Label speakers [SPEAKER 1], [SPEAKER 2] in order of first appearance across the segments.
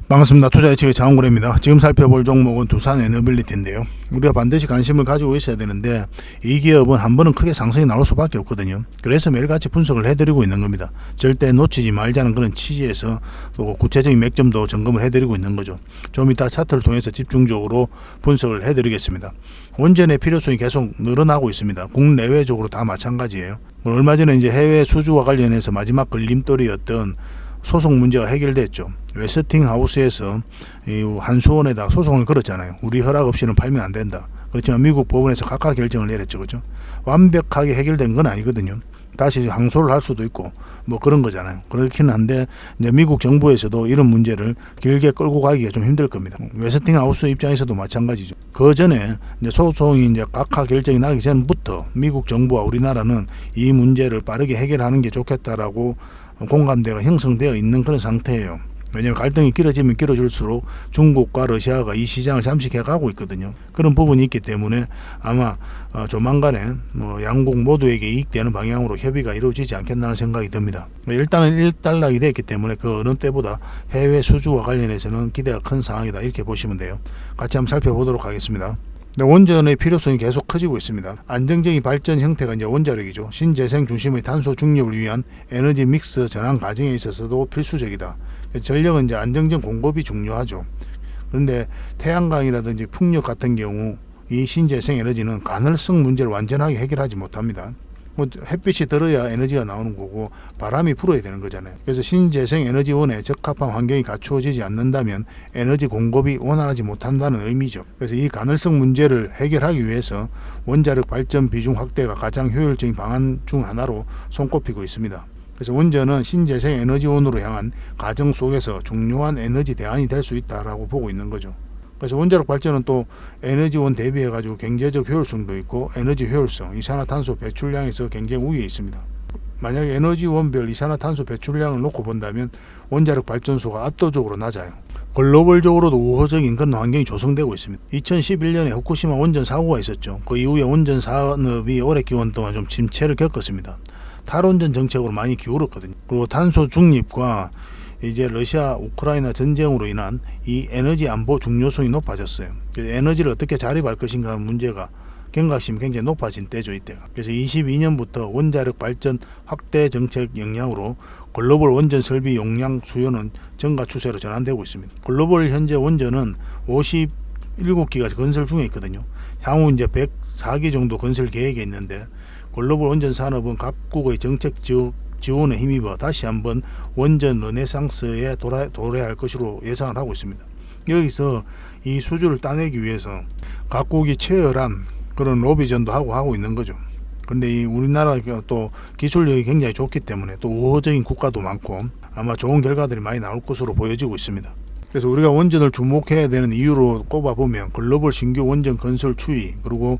[SPEAKER 1] 반갑습니다. 투자예측의 장원구래입니다. 지금 살펴볼 종목은 두산에너빌리티인데요. 우리가 반드시 관심을 가지고 있어야 되는데 이 기업은 한 번은 크게 상승이 나올 수밖에 없거든요. 그래서 매일같이 분석을 해드리고 있는 겁니다. 절대 놓치지 말자는 그런 취지에서 또 구체적인 맥점도 점검을 해드리고 있는 거죠. 좀 이따 차트를 통해서 집중적으로 분석을 해드리겠습니다. 원전의 필요성이 계속 늘어나고 있습니다. 국내외적으로 다 마찬가지예요. 얼마 전에 이제 해외 수주와 관련해서 마지막 걸림돌이었던 소송 문제가 해결됐죠. 웨스팅하우스에서 한수원에다 소송을 걸었잖아요. 우리 허락 없이는 팔면 안 된다. 그렇지만 미국 법원에서 각하 결정을 내렸죠. 그죠? 완벽하게 해결된 건 아니거든요. 다시 항소를 할 수도 있고 뭐 그런 거잖아요. 그렇긴 한데 이제 미국 정부에서도 이런 문제를 길게 끌고 가기가 좀 힘들 겁니다. 웨스팅하우스 입장에서도 마찬가지죠. 그 전에 이제 소송이 이제 각하 결정이 나기 전부터 미국 정부와 우리나라는 이 문제를 빠르게 해결하는 게 좋겠다라고 공감대가 형성되어 있는 그런 상태예요. 왜냐하면 갈등이 길어지면 길어질수록 중국과 러시아가 이 시장을 잠식해 가고 있거든요. 그런 부분이 있기 때문에 아마 조만간에 양국 모두에게 이익되는 방향으로 협의가 이루어지지 않겠나는 생각이 듭니다. 일단은 일단락이 됐기 때문에 그 어느 때보다 해외 수주와 관련해서는 기대가 큰 상황이다, 이렇게 보시면 돼요. 같이 한번 살펴보도록 하겠습니다. 원전의 필요성이 계속 커지고 있습니다. 안정적인 발전 형태가 이제 원자력이죠. 신재생 중심의 탄소 중립을 위한 에너지 믹스 전환 과정에 있어서도 필수적이다. 전력은 이제 안정적 공급이 중요하죠. 그런데 태양광이라든지 풍력 같은 경우 이 신재생 에너지는 가능성 문제를 완전하게 해결하지 못합니다. 햇빛이 들어야 에너지가 나오는 거고 바람이 불어야 되는 거잖아요. 그래서 신재생 에너지원에 적합한 환경이 갖추어지지 않는다면 에너지 공급이 원활하지 못한다는 의미죠. 그래서 이 가능성 문제를 해결하기 위해서 원자력 발전 비중 확대가 가장 효율적인 방안 중 하나로 손꼽히고 있습니다. 그래서 원전은 신재생 에너지원으로 향한 과정 속에서 중요한 에너지 대안이 될 수 있다라고 보고 있는 거죠. 그래서 원자력 발전은 또 에너지원 대비해 가지고 경제적 효율성도 있고 에너지 효율성, 이산화탄소 배출량에서 굉장히 우위에 있습니다. 만약에 에너지원별 이산화탄소 배출량을 놓고 본다면 원자력 발전소가 압도적으로 낮아요. 글로벌적으로도 우호적인 그런 환경이 조성되고 있습니다. 2011년에 후쿠시마 원전 사고가 있었죠. 그 이후에 원전 산업이 오랜 기간 동안 좀 침체를 겪었습니다. 탈원전 정책으로 많이 기울었거든요. 그리고 탄소 중립과 이제 러시아 우크라이나 전쟁으로 인한 이 에너지 안보 중요성이 높아졌어요. 에너지를 어떻게 자립할 것인가 하는 문제가 경각심이 굉장히 높아진 때죠, 이때가. 그래서 22년부터 원자력 발전 확대 정책 영향으로 글로벌 원전 설비 용량 수요는 증가 추세로 전환되고 있습니다. 글로벌 현재 원전은 57기가 건설 중에 있거든요. 향후 이제 104기 정도 건설 계획에 있는데 글로벌 원전 산업은 각국의 정책 지원에 힘입어 다시 한번 원전 르네상스에 도래할 것으로 예상을 하고 있습니다. 여기서 이 수주를 따내기 위해서 각국이 치열한 그런 로비전도 하고 있는 거죠. 그런데 이 우리나라가 또 기술력이 굉장히 좋기 때문에 또 우호적인 국가도 많고 아마 좋은 결과들이 많이 나올 것으로 보여지고 있습니다. 그래서 우리가 원전을 주목해야 되는 이유로 꼽아보면 글로벌 신규 원전 건설 추이, 그리고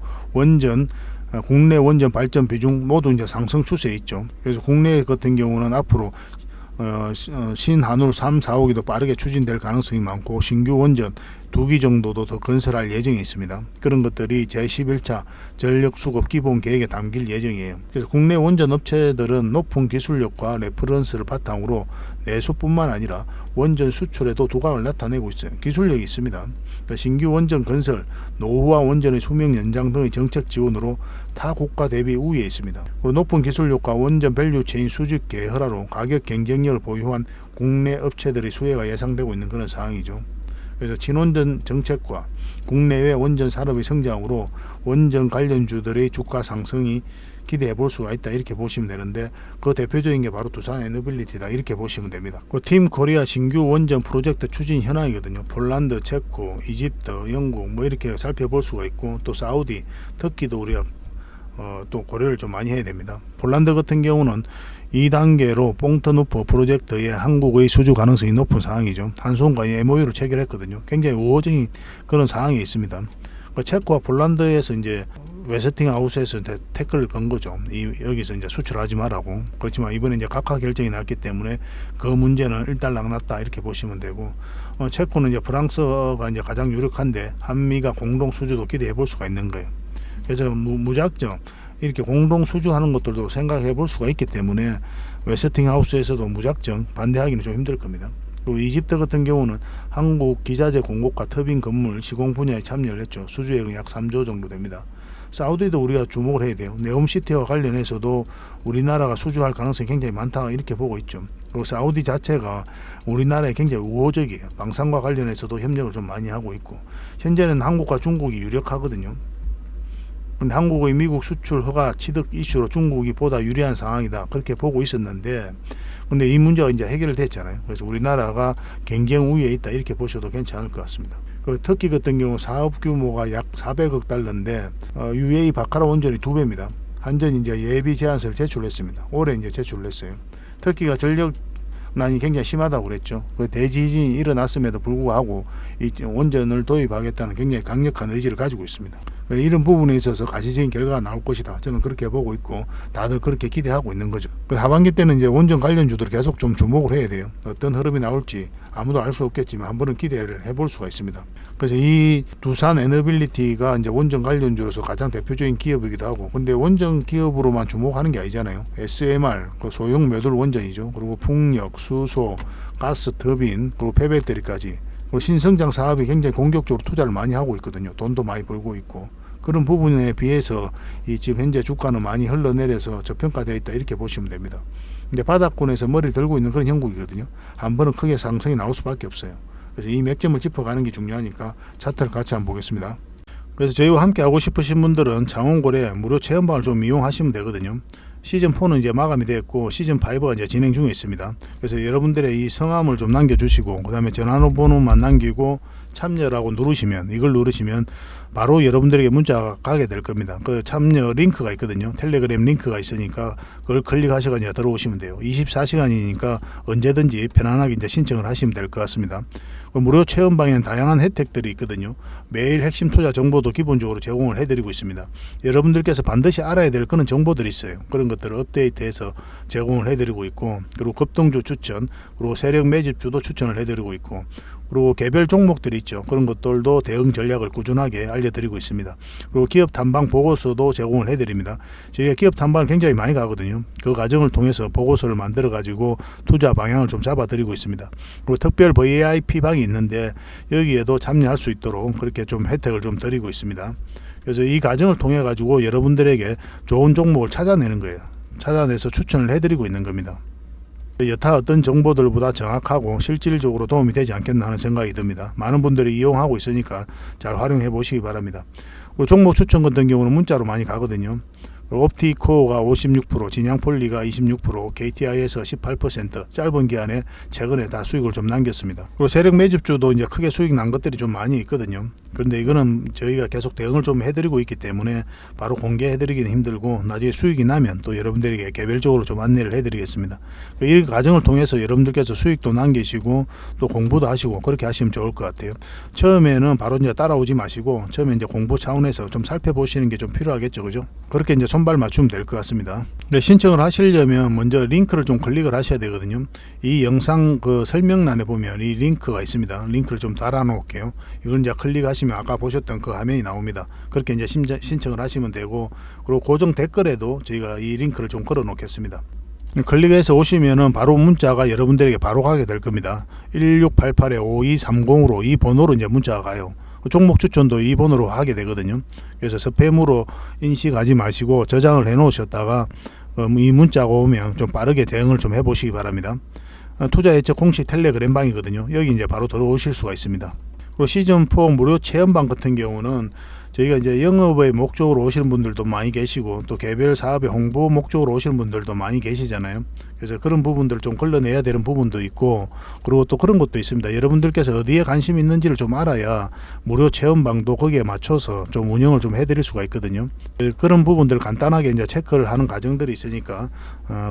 [SPEAKER 1] 국내 원전 발전 비중 모두 이제 상승 추세에 있죠. 그래서 국내 같은 경우는 앞으로 신한울 3, 4호기도 빠르게 추진될 가능성이 많고 신규 원전 2기 정도도 더 건설할 예정이 있습니다. 그런 것들이 제11차 전력수급 기본 계획에 담길 예정이에요. 그래서 국내 원전 업체들은 높은 기술력과 레퍼런스를 바탕으로 내수뿐만 아니라 원전 수출에도 두각을 나타내고 있어요. 기술력이 있습니다. 그러니까 신규 원전 건설, 노후화 원전의 수명 연장 등의 정책 지원으로 타 국가 대비 우위에 있습니다. 그리고 높은 기술력과 원전 밸류체인 수직 계열화로 가격 경쟁력을 보유한 국내 업체들의 수혜가 예상되고 있는 그런 상황이죠. 그래서 친원전 정책과 국내외 원전 산업의 성장으로 원전 관련주들의 주가 상승이 기대해 볼 수가 있다, 이렇게 보시면 되는데 그 대표적인 게 바로 두산에너빌리티다, 이렇게 보시면 됩니다. 그 팀 코리아 신규 원전 프로젝트 추진 현황이거든요. 폴란드, 체코, 이집트, 영국 뭐 이렇게 살펴볼 수가 있고 또 사우디, 터키도 우리가 또 고려를 좀 많이 해야 됩니다. 폴란드 같은 경우는 2단계로 뽕터누프 프로젝트에 한국의 수주 가능성이 높은 상황이죠. 한수원과 MOU를 체결했거든요. 굉장히 우호적인 그런 상황이 있습니다. 체코와 폴란드에서 이제 웨스팅하우스에서 태클을 건 거죠. 여기서 이제 수출하지 말라고. 그렇지만 이번에 이제 각하 결정이 났기 때문에 그 문제는 일단락 났다, 이렇게 보시면 되고, 체코는 이제 프랑스가 이제 가장 유력한데 한미가 공동 수주도 기대해 볼 수가 있는 거예요. 그래서 무작정 이렇게 공동 수주하는 것들도 생각해 볼 수가 있기 때문에 웨스팅하우스에서도 무작정 반대하기는 좀 힘들 겁니다. 그리고 이집트 같은 경우는 한국 기자재 공급과 터빈 건물 시공 분야에 참여를 했죠. 수주액은 약 3조 정도 됩니다. 사우디도 우리가 주목을 해야 돼요. 네옴시티와 관련해서도 우리나라가 수주할 가능성이 굉장히 많다 이렇게 보고 있죠. 그리고 사우디 자체가 우리나라에 굉장히 우호적이에요. 방산과 관련해서도 협력을 좀 많이 하고 있고, 현재는 한국과 중국이 유력하거든요. 근데 한국의 미국 수출 허가 취득 이슈로 중국이 보다 유리한 상황이다 그렇게 보고 있었는데, 근데 이 문제가 이제 해결됐잖아요. 그래서 우리나라가 경쟁 우위에 있다 이렇게 보셔도 괜찮을 것 같습니다. 그리고 터키 같은 경우 사업 규모가 약 400억 달러인데 UAE 바카라 원전이 2배입니다. 한전이 이제 예비 제안서를 제출했습니다. 올해 이제 제출했어요. 터키가 전력난이 굉장히 심하다고 그랬죠. 그 대지진이 일어났음에도 불구하고 이 원전을 도입하겠다는 굉장히 강력한 의지를 가지고 있습니다. 이런 부분에 있어서 가시적인 결과가 나올 것이다. 저는 그렇게 보고 있고 다들 그렇게 기대하고 있는 거죠. 하반기 때는 이제 원전 관련주들 계속 좀 주목을 해야 돼요. 어떤 흐름이 나올지 아무도 알 수 없겠지만 한번은 기대를 해볼 수가 있습니다. 그래서 이 두산 에너빌리티가 이제 원전 관련주로서 가장 대표적인 기업이기도 하고, 근데 원전 기업으로만 주목하는 게 아니잖아요. SMR, 그 소형 모듈 원전이죠. 그리고 풍력, 수소, 가스 터빈, 그리고 폐배터리까지. 신성장 사업이 굉장히 공격적으로 투자를 많이 하고 있거든요. 돈도 많이 벌고 있고, 그런 부분에 비해서 이 지금 현재 주가는 많이 흘러내려서 저평가되어 있다 이렇게 보시면 됩니다. 이제 바닥권에서 머리를 들고 있는 그런 형국이거든요. 한 번은 크게 상승이 나올 수밖에 없어요. 그래서 이 맥점을 짚어가는 게 중요하니까 차트를 같이 한번 보겠습니다. 그래서 저희와 함께 하고 싶으신 분들은 장원고래 무료 체험방을 좀 이용하시면 되거든요. 시즌4는 이제 마감이 됐고 시즌5가 이제 진행 중에 있습니다. 그래서 여러분들의 이 성함을 좀 남겨주시고, 그 다음에 전화번호만 남기고 참여라고 누르시면, 이걸 누르시면 바로 여러분들에게 문자가 가게 될 겁니다. 그 참여 링크가 있거든요. 텔레그램 링크가 있으니까 그걸 클릭하셔서 이제 들어오시면 돼요. 24시간이니까 언제든지 편안하게 이제 신청을 하시면 될 것 같습니다. 무료 체험방에는 다양한 혜택들이 있거든요. 매일 핵심 투자 정보도 기본적으로 제공을 해드리고 있습니다. 여러분들께서 반드시 알아야 될 그런 정보들이 있어요. 그런 것들을 업데이트해서 제공을 해드리고 있고, 그리고 급등주 추천, 그리고 세력 매집주도 추천을 해드리고 있고, 그리고 개별 종목들이 있죠. 그런 것들도 대응 전략을 꾸준하게 알려드리고 있습니다. 그리고 기업 탐방 보고서도 제공을 해드립니다. 저희가 기업 탐방을 굉장히 많이 가거든요. 그 과정을 통해서 보고서를 만들어 가지고 투자 방향을 좀 잡아드리고 있습니다. 그리고 특별 VIP 방이 있는데 여기에도 참여할 수 있도록 그렇게 좀 혜택을 좀 드리고 있습니다. 그래서 이 과정을 통해 가지고 여러분들에게 좋은 종목을 찾아내는 거예요. 찾아내서 추천을 해드리고 있는 겁니다. 여타 어떤 정보들보다 정확하고 실질적으로 도움이 되지 않겠나 하는 생각이 듭니다. 많은 분들이 이용하고 있으니까 잘 활용해 보시기 바랍니다. 그리고 종목 추천 같은 경우는 문자로 많이 가거든요. 옵티코어가 56%, 진양폴리가 26%, KTI에서 18% 짧은 기간에 최근에 다 수익을 좀 남겼습니다. 그리고 세력 매집주도 이제 크게 수익 난 것들이 좀 많이 있거든요. 그런데 이거는 저희가 계속 대응을 좀 해드리고 있기 때문에 바로 공개해드리기는 힘들고, 나중에 수익이 나면 또 여러분들에게 개별적으로 좀 안내를 해드리겠습니다. 이 과정을 통해서 여러분들께서 수익도 남기시고 또 공부도 하시고 그렇게 하시면 좋을 것 같아요. 처음에는 바로 이제 따라오지 마시고 처음에 이제 공부 차원에서 좀 살펴보시는 게 좀 필요하겠죠, 그죠? 그렇게 이제 손발 맞추면 될 것 같습니다. 신청을 하시려면 먼저 링크를 좀 클릭을 하셔야 되거든요. 이 영상 그 설명란에 보면 이 링크가 있습니다. 링크를 좀 달아 놓을게요. 이걸 이제 클릭하시면 아까 보셨던 그 화면이 나옵니다. 그렇게 이제 신청을 하시면 되고, 그리고 고정 댓글에도 저희가 이 링크를 좀 걸어 놓겠습니다. 클릭해서 오시면은 바로 문자가 여러분들에게 바로 가게 될 겁니다. 1688-5230으로 이 번호로 이제 문자가 가요. 종목 추천도 이 번호로 하게 되거든요. 그래서 스팸으로 인식하지 마시고 저장을 해 놓으셨다가 이 문자가 오면 좀 빠르게 대응을 좀 해보시기 바랍니다. 투자 예측 공식 텔레그램 방이거든요. 여기 이제 바로 들어오실 수가 있습니다. 그리고 시즌4 무료 체험방 같은 경우는 저희가 이제 영업의 목적으로 오시는 분들도 많이 계시고 또 개별 사업의 홍보 목적으로 오시는 분들도 많이 계시잖아요. 그래서 그런 부분들을 좀 걸러내야 되는 부분도 있고, 그리고 또 그런 것도 있습니다. 여러분들께서 어디에 관심이 있는지를 좀 알아야 무료 체험방도 거기에 맞춰서 좀 운영을 좀 해드릴 수가 있거든요. 그런 부분들 간단하게 이제 체크를 하는 과정들이 있으니까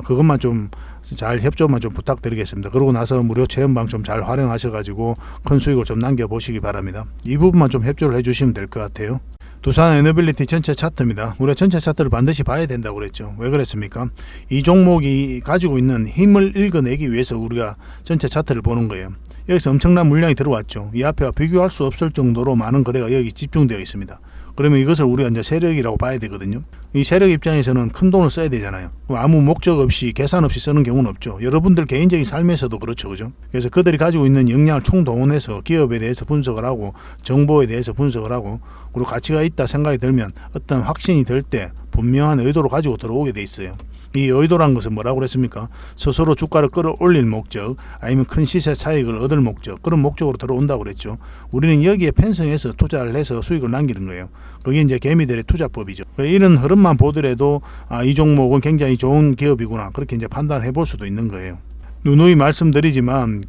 [SPEAKER 1] 그것만 좀 잘 협조만 좀 부탁드리겠습니다. 그러고 나서 무료 체험방 좀 잘 활용하셔가지고 큰 수익을 좀 남겨보시기 바랍니다. 이 부분만 좀 협조를 해주시면 될 것 같아요. 두산 에너빌리티 전체 차트입니다. 우리가 전체 차트를 반드시 봐야 된다고 그랬죠. 왜 그랬습니까? 이 종목이 가지고 있는 힘을 읽어내기 위해서 우리가 전체 차트를 보는 거예요. 여기서 엄청난 물량이 들어왔죠. 이 앞에와 비교할 수 없을 정도로 많은 거래가 여기 집중되어 있습니다. 그러면 이것을 우리가 이제 세력이라고 봐야 되거든요. 이 세력 입장에서는 큰 돈을 써야 되잖아요. 아무 목적 없이 계산 없이 쓰는 경우는 없죠. 여러분들 개인적인 삶에서도 그렇죠, 그죠? 그래서 그들이 가지고 있는 역량을 총동원해서 기업에 대해서 분석을 하고 정보에 대해서 분석을 하고 그리고 가치가 있다 생각이 들면 어떤 확신이 들 때 분명한 의도를 가지고 들어오게 돼 있어요. 이 의도란 것은 뭐라고 그랬습니까? 스스로 주가를 끌어올릴 목적, 아니면 큰 시세 차익을 얻을 목적, 그런 목적으로 들어온다고 그랬죠. 우리는 여기에 편성해서 투자를 해서 수익을 남기는 거예요. 그게 이제 개미들의 투자법이죠. 이런 흐름만 보더라도 이 종목은 굉장히 좋은 기업이구나, 그렇게 이제 판단해 볼 수도 있는 거예요. 누누이 말씀드리지만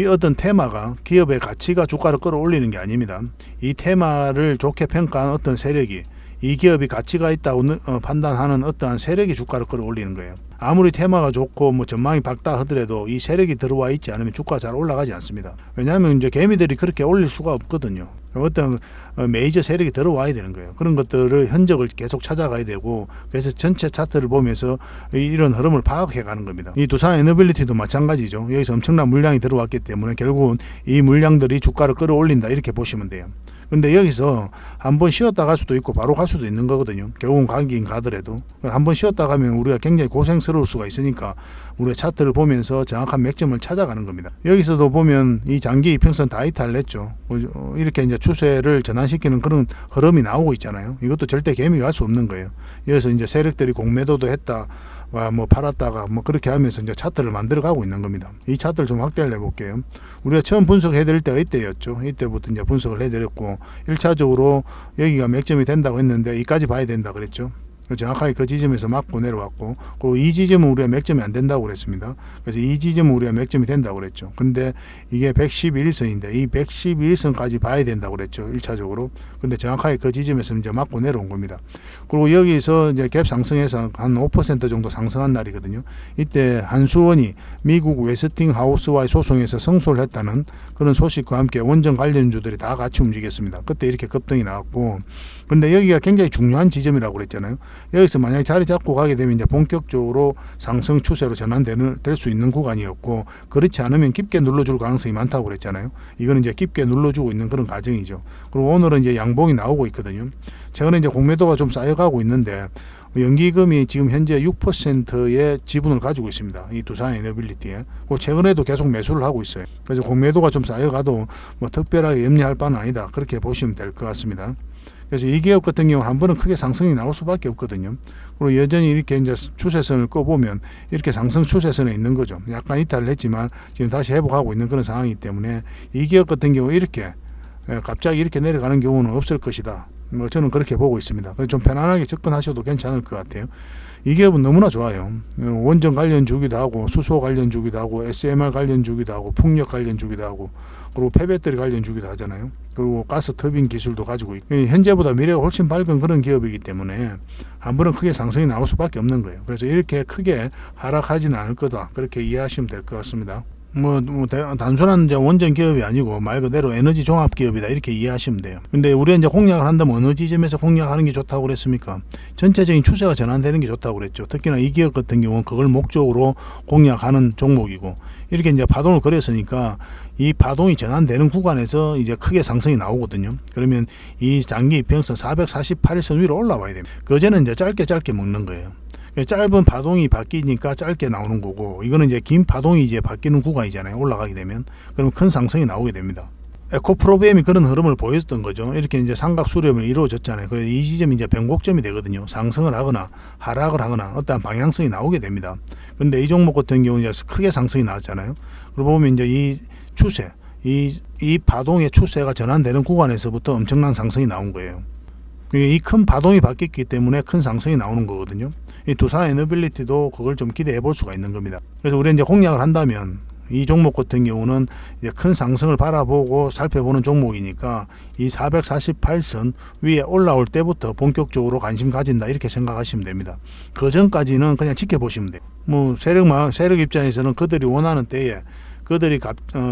[SPEAKER 1] 어떤 테마가 기업의 가치가 주가를 끌어올리는 게 아닙니다. 이 테마를 좋게 평가한 어떤 세력이 이 기업이 가치가 있다고 판단하는 어떠한 세력이 주가를 끌어올리는 거예요. 아무리 테마가 좋고 뭐 전망이 밝다 하더라도 이 세력이 들어와 있지 않으면 주가가 잘 올라가지 않습니다. 왜냐하면 이제 개미들이 그렇게 올릴 수가 없거든요. 어떤 메이저 세력이 들어와야 되는 거예요. 그런 것들을 흔적을 계속 찾아가야 되고, 그래서 전체 차트를 보면서 이런 흐름을 파악해 가는 겁니다. 이 두산 에너빌리티도 마찬가지죠. 여기서 엄청난 물량이 들어왔기 때문에 결국은 이 물량들이 주가를 끌어올린다, 이렇게 보시면 돼요. 근데 여기서 한번 쉬었다 갈 수도 있고 바로 갈 수도 있는 거거든요. 결국은 가긴 가더라도 한번 쉬었다 가면 우리가 굉장히 고생스러울 수가 있으니까 우리가 차트를 보면서 정확한 맥점을 찾아가는 겁니다. 여기서도 보면 이 장기 이평선 다 이탈했죠. 이렇게 이제 추세를 전환시키는 그런 흐름이 나오고 있잖아요. 이것도 절대 개미가 할 수 없는 거예요. 여기서 이제 세력들이 공매도도 했다, 뭐 팔았다가 뭐 그렇게 하면서 이제 차트를 만들어 가고 있는 겁니다. 이 차트를 좀 확대를 해볼게요. 우리가 처음 분석해 드릴 때가 이때였죠. 이때부터 이제 분석을 해 드렸고, 1차적으로 여기가 맥점이 된다고 했는데 여기까지 봐야 된다 그랬죠. 정확하게 그 지점에서 맞고 내려왔고, 그리고 이 지점은 우리가 맥점이 안 된다고 그랬습니다. 그래서 이 지점은 우리가 맥점이 된다고 그랬죠. 근데 이게 111선인데 이 111선까지 봐야 된다고 그랬죠, 1차적으로. 근데 정확하게 그 지점에서 이제 맞고 내려온 겁니다. 그리고 여기서 이제 갭 상승해서 한 5% 정도 상승한 날이거든요. 이때 한수원이 미국 웨스팅하우스와의 소송에서 승소를 했다는 그런 소식과 함께 원전 관련주들이 다 같이 움직였습니다. 그때 이렇게 급등이 나왔고, 근데 여기가 굉장히 중요한 지점이라고 그랬잖아요. 여기서 만약에 자리 잡고 가게 되면 이제 본격적으로 상승 추세로 전환될 수 있는 구간이었고, 그렇지 않으면 깊게 눌러줄 가능성이 많다고 그랬잖아요. 이거는 이제 깊게 눌러주고 있는 그런 과정이죠. 그리고 오늘은 이제 양봉이 나오고 있거든요. 최근에 이제 공매도가 좀 쌓여가고 있는데, 연기금이 지금 현재 6%의 지분을 가지고 있습니다. 이 두산 에너빌리티에. 최근에도 계속 매수를 하고 있어요. 그래서 공매도가 좀 쌓여가도 뭐 특별하게 염려할 바는 아니다, 그렇게 보시면 될 것 같습니다. 그래서 이 기업 같은 경우는 한 번은 크게 상승이 나올 수밖에 없거든요. 그리고 여전히 이렇게 이제 추세선을 꺼보면 이렇게 상승 추세선에 있는 거죠. 약간 이탈을 했지만 지금 다시 회복하고 있는 그런 상황이기 때문에 이 기업 같은 경우 이렇게 갑자기 이렇게 내려가는 경우는 없을 것이다, 뭐 저는 그렇게 보고 있습니다. 그래서 좀 편안하게 접근하셔도 괜찮을 것 같아요. 이 기업은 너무나 좋아요. 원전 관련 주기도 하고, 수소 관련 주기도 하고, SMR 관련 주기도 하고, 풍력 관련 주기도 하고, 그리고 폐배터리 관련 주기도 하잖아요. 그리고 가스 터빈 기술도 가지고 있고, 현재보다 미래가 훨씬 밝은 그런 기업이기 때문에 한 번은 크게 상승이 나올 수밖에 없는 거예요. 그래서 이렇게 크게 하락하지는 않을 거다, 그렇게 이해하시면 될 것 같습니다. 단순한 이제 원전 기업이 아니고 말 그대로 에너지 종합 기업이다, 이렇게 이해하시면 돼요. 근데 우리가 이제 공략을 한다면 어느 지점에서 공략하는 게 좋다고 그랬습니까? 전체적인 추세가 전환되는 게 좋다고 그랬죠. 특히나 이 기업 같은 경우는 그걸 목적으로 공략하는 종목이고, 이렇게 이제 파동을 그렸으니까 이 파동이 전환되는 구간에서 이제 크게 상승이 나오거든요. 그러면 이 장기 이평선 448선 위로 올라와야 됩니다. 그전에는 이제 짧게 먹는 거예요. 짧은 파동이 바뀌니까 짧게 나오는 거고, 이거는 이제 긴 파동이 이제 바뀌는 구간이잖아요. 올라가게 되면. 그럼 큰 상승이 나오게 됩니다. 에코프로비엠이 그런 흐름을 보였던 거죠. 이렇게 이제 삼각 수렴이 이루어졌잖아요. 그래서 이 지점이 이제 변곡점이 되거든요. 상승을 하거나 하락을 하거나 어떠한 방향성이 나오게 됩니다. 근데 이 종목 같은 경우는 이제 크게 상승이 나왔잖아요. 그러고 보면 이제 이 추세, 이 파동의 추세가 전환되는 구간에서부터 엄청난 상승이 나온 거예요. 이 큰 파동이 바뀌었기 때문에 큰 상승이 나오는 거거든요. 이 두산 에너빌리티도 그걸 좀 기대해 볼 수가 있는 겁니다. 그래서 우리가 이제 공략을 한다면 이 종목 같은 경우는 이제 큰 상승을 바라보고 살펴보는 종목이니까 이 448선 위에 올라올 때부터 본격적으로 관심 가진다, 이렇게 생각하시면 됩니다. 그 전까지는 그냥 지켜보시면 돼요. 뭐 세력 입장에서는 그들이 원하는 때에 그들이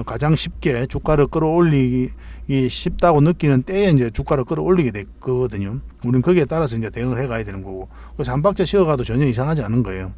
[SPEAKER 1] 가장 쉽게 주가를 끌어올리기 쉽다고 느끼는 때에 이제 주가를 끌어올리게 될 거거든요. 우리는 거기에 따라서 이제 대응을 해가야 되는 거고, 그래서 한 박자 쉬어가도 전혀 이상하지 않은 거예요.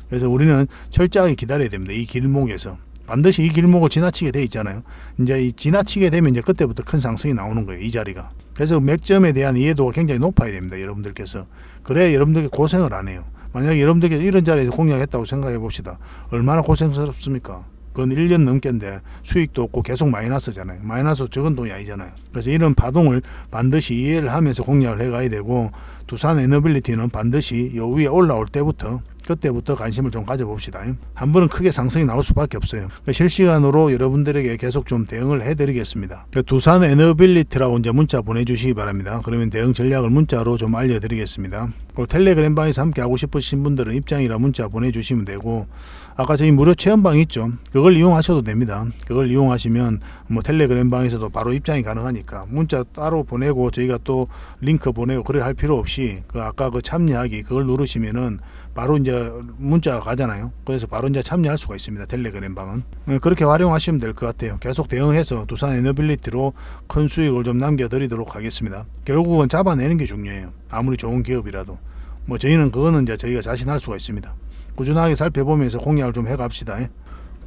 [SPEAKER 1] 그래서 우리는 철저하게 기다려야 됩니다. 이 길목에서 반드시 이 길목을 지나치게 돼 있잖아요. 이제 지나치게 되면 이제 그때부터 큰 상승이 나오는 거예요, 이 자리가. 그래서 맥점에 대한 이해도가 굉장히 높아야 됩니다. 여러분들께서. 그래야 여러분들이 고생을 안 해요. 만약에 여러분들께서 이런 자리에서 공략했다고 생각해 봅시다. 얼마나 고생스럽습니까? 그건 1년 넘게인데 수익도 없고 계속 마이너스잖아요. 마이너스 적은 돈이 아니잖아요. 그래서 이런 파동을 반드시 이해를 하면서 공략을 해가야 되고, 두산 에너빌리티는 반드시 요 위에 올라올 때부터, 그때부터 관심을 좀 가져봅시다. 한 번은 크게 상승이 나올 수밖에 없어요. 실시간으로 여러분들에게 계속 좀 대응을 해드리겠습니다. 두산 에너빌리티라고 이제 문자 보내주시기 바랍니다. 그러면 대응 전략을 문자로 좀 알려드리겠습니다. 그리고 텔레그램 방에서 함께 하고 싶으신 분들은 입장이라 문자 보내주시면 되고, 아까 저희 무료 체험방 있죠. 그걸 이용하셔도 됩니다. 그걸 이용하시면 뭐 텔레그램 방에서도 바로 입장이 가능하니까 문자 따로 보내고 저희가 또 링크 보내고 그래 할 필요 없이 그 아까 그 참여하기 그걸 누르시면은 바로 이제 문자가 가잖아요. 그래서 바로 이제 참여할 수가 있습니다. 텔레그램 방은. 그렇게 활용하시면 될 것 같아요. 계속 대응해서 두산 에너빌리티로 큰 수익을 좀 남겨드리도록 하겠습니다. 결국은 잡아내는 게 중요해요. 아무리 좋은 기업이라도. 뭐 저희는 그거는 이제 저희가 자신할 수가 있습니다. 꾸준하게 살펴보면서 공략을 좀 해갑시다.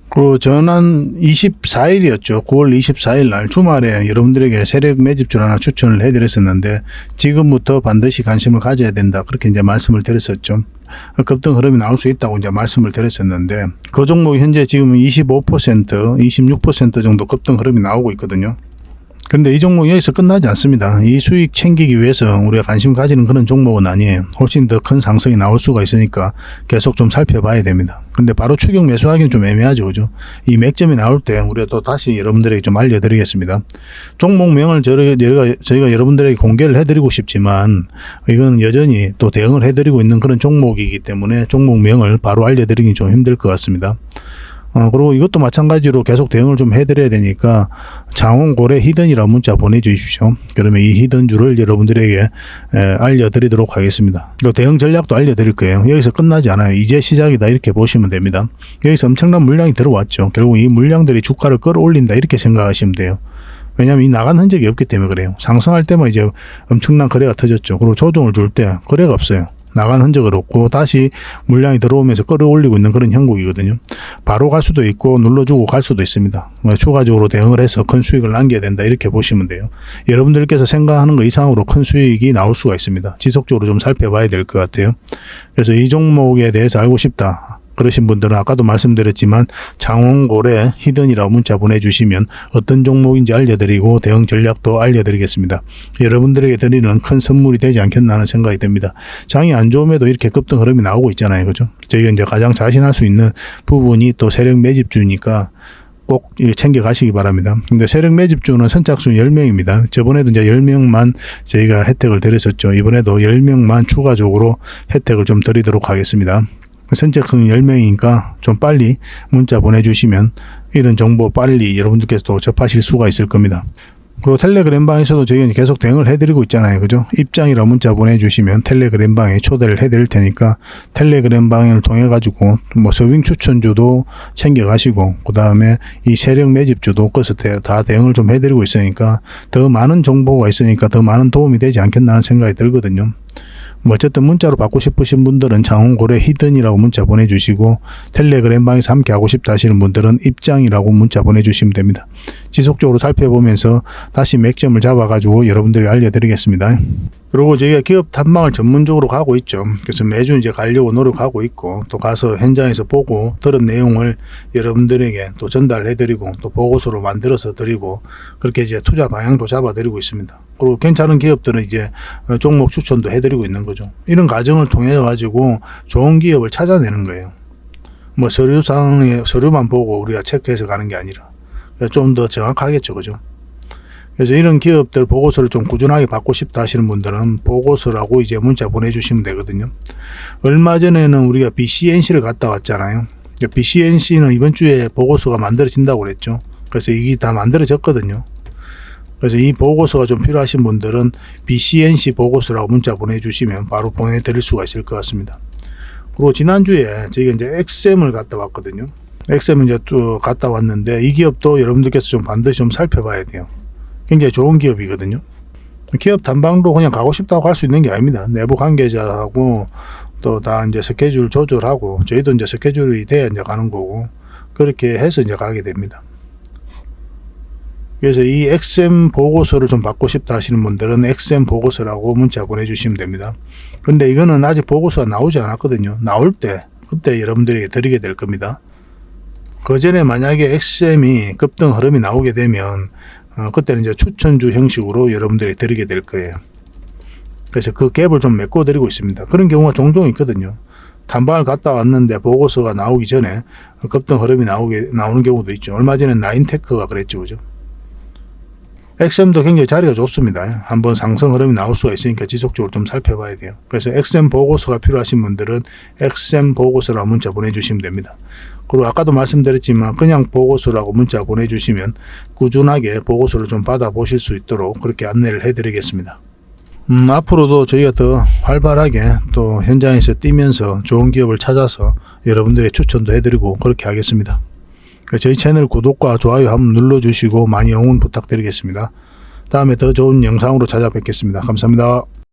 [SPEAKER 1] 그리고 지난 24일이었죠. 9월 24일 날 주말에 여러분들에게 세력 매집주 하나 추천을 해드렸었는데, 지금부터 반드시 관심을 가져야 된다. 그렇게 이제 말씀을 드렸었죠. 급등 흐름이 나올 수 있다고 이제 말씀을 드렸었는데, 그 종목이 현재 지금 25%, 26% 정도 급등 흐름이 나오고 있거든요. 그런데 이 종목이 여기서 끝나지 않습니다. 이 수익 챙기기 위해서 우리가 관심 가지는 그런 종목은 아니에요. 훨씬 더 큰 상승이 나올 수가 있으니까 계속 좀 살펴봐야 됩니다. 근데 바로 추격 매수하기는 좀 애매하죠. 그죠? 이 맥점이 나올 때 우리가 또 다시 여러분들에게 좀 알려드리겠습니다. 종목명을 저희가 여러분들에게 공개를 해드리고 싶지만, 이건 여전히 또 대응을 해드리고 있는 그런 종목이기 때문에 종목명을 바로 알려드리기 좀 힘들 것 같습니다. 그리고 이것도 마찬가지로 계속 대응을 좀 해드려야 되니까 장원고래 히든이라고 문자 보내주십시오. 그러면 이 히든주를 여러분들에게 알려드리도록 하겠습니다. 대응 전략도 알려드릴 거예요. 여기서 끝나지 않아요. 이제 시작이다 이렇게 보시면 됩니다. 여기서 엄청난 물량이 들어왔죠. 결국 이 물량들이 주가를 끌어올린다 이렇게 생각하시면 돼요. 왜냐하면 이 나간 흔적이 없기 때문에 그래요. 상승할 때만 이제 엄청난 거래가 터졌죠. 그리고 조정을 줄 때 거래가 없어요. 나간 흔적을 없고 다시 물량이 들어오면서 끌어올리고 있는 그런 형국이거든요. 바로 갈 수도 있고 눌러주고 갈 수도 있습니다. 추가적으로 대응을 해서 큰 수익을 남겨야 된다 이렇게 보시면 돼요. 여러분들께서 생각하는 것 이상으로 큰 수익이 나올 수가 있습니다. 지속적으로 좀 살펴봐야 될 것 같아요. 그래서 이 종목에 대해서 알고 싶다 그러신 분들은 아까도 말씀드렸지만 장원고래 히든이라고 문자 보내주시면 어떤 종목인지 알려드리고 대응 전략도 알려드리겠습니다. 여러분들에게 드리는 큰 선물이 되지 않겠나 하는 생각이 듭니다. 장이 안 좋음에도 이렇게 급등 흐름이 나오고 있잖아요. 그죠? 저희가 이제 가장 자신할 수 있는 부분이 또 세력 매집주니까 꼭 챙겨 가시기 바랍니다. 근데 세력 매집주는 선착순 10명입니다. 저번에도 이제 10명만 저희가 혜택을 드렸었죠. 이번에도 10명만 추가적으로 혜택을 좀 드리도록 하겠습니다. 선착순 10명이니까 좀 빨리 문자 보내주시면 이런 정보 빨리 여러분들께서도 접하실 수가 있을 겁니다. 그리고 텔레그램 방에서도 저희가 계속 대응을 해드리고 있잖아요. 그죠? 입장이라 문자 보내주시면 텔레그램 방에 초대를 해드릴 테니까 텔레그램 방을 통해 가지고 뭐 서윙 추천주도 챙겨 가시고, 그 다음에 이 세력 매집주도 그래서 다 대응을 좀 해드리고 있으니까 더 많은 정보가 있으니까 더 많은 도움이 되지 않겠나 하는 생각이 들거든요. 뭐 어쨌든 문자로 받고 싶으신 분들은 장원고래 히든이라고 문자 보내주시고, 텔레그램 방에서 함께 하고 싶다 하시는 분들은 입장이라고 문자 보내주시면 됩니다. 지속적으로 살펴보면서 다시 맥점을 잡아가지고 여러분들에게 알려드리겠습니다. 그리고 저희가 기업 탐방을 전문적으로 가고 있죠. 그래서 매주 이제 가려고 노력하고 있고, 또 가서 현장에서 보고 들은 내용을 여러분들에게 또 전달해드리고 또 보고서로 만들어서 드리고, 그렇게 이제 투자 방향도 잡아드리고 있습니다. 그리고 괜찮은 기업들은 이제 종목 추천도 해드리고 있는 거죠. 이런 과정을 통해 가지고 좋은 기업을 찾아내는 거예요. 뭐 서류만 보고 우리가 체크해서 가는 게 아니라 좀 더 정확하겠죠. 그죠? 그래서 이런 기업들 보고서를 좀 꾸준하게 받고 싶다 하시는 분들은 보고서라고 이제 문자 보내주시면 되거든요. 얼마 전에는 우리가 BCNC를 갔다 왔잖아요. BCNC는 이번 주에 보고서가 만들어진다고 그랬죠. 그래서 이게 다 만들어졌거든요. 그래서 이 보고서가 좀 필요하신 분들은 BCNC 보고서라고 문자 보내주시면 바로 보내드릴 수가 있을 것 같습니다. 그리고 지난주에 저희가 이제 엑셈을 갔다 왔거든요. 엑셈을 이제 또 갔다 왔는데, 이 기업도 여러분들께서 좀 반드시 좀 살펴봐야 돼요. 굉장히 좋은 기업이거든요. 기업 탐방도 그냥 가고 싶다고 할 수 있는 게 아닙니다. 내부 관계자하고 또 다 이제 스케줄 조절하고, 저희도 이제 스케줄이 돼야 이제 가는 거고, 그렇게 해서 이제 가게 됩니다. 그래서 이 XM 보고서를 좀 받고 싶다 하시는 분들은 XM 보고서라고 문자 보내주시면 됩니다. 근데 이거는 아직 보고서가 나오지 않았거든요. 나올 때 그때 여러분들에게 드리게 될 겁니다. 그 전에 만약에 XM이 급등 흐름이 나오게 되면 그때는 이제 추천주 형식으로 여러분들이 드리게 될 거예요. 그래서 그 갭을 좀 메꿔 드리고 있습니다. 그런 경우가 종종 있거든요. 탐방을 갔다 왔는데 보고서가 나오기 전에 급등 흐름이 나오는 경우도 있죠. 얼마 전에 나인테크가 그랬죠, 그죠? XM도 굉장히 자리가 좋습니다. 한번 상승 흐름이 나올 수가 있으니까 지속적으로 좀 살펴봐야 돼요. 그래서 XM 보고서가 필요하신 분들은 XM 보고서라고 문자 보내주시면 됩니다. 그리고 아까도 말씀드렸지만 그냥 보고서라고 문자 보내주시면 꾸준하게 보고서를 좀 받아보실 수 있도록 그렇게 안내를 해드리겠습니다. 앞으로도 저희가 더 활발하게 또 현장에서 뛰면서 좋은 기업을 찾아서 여러분들의 추천도 해드리고 그렇게 하겠습니다. 저희 채널 구독과 좋아요 한번 눌러주시고 많이 응원 부탁드리겠습니다. 다음에 더 좋은 영상으로 찾아뵙겠습니다. 감사합니다.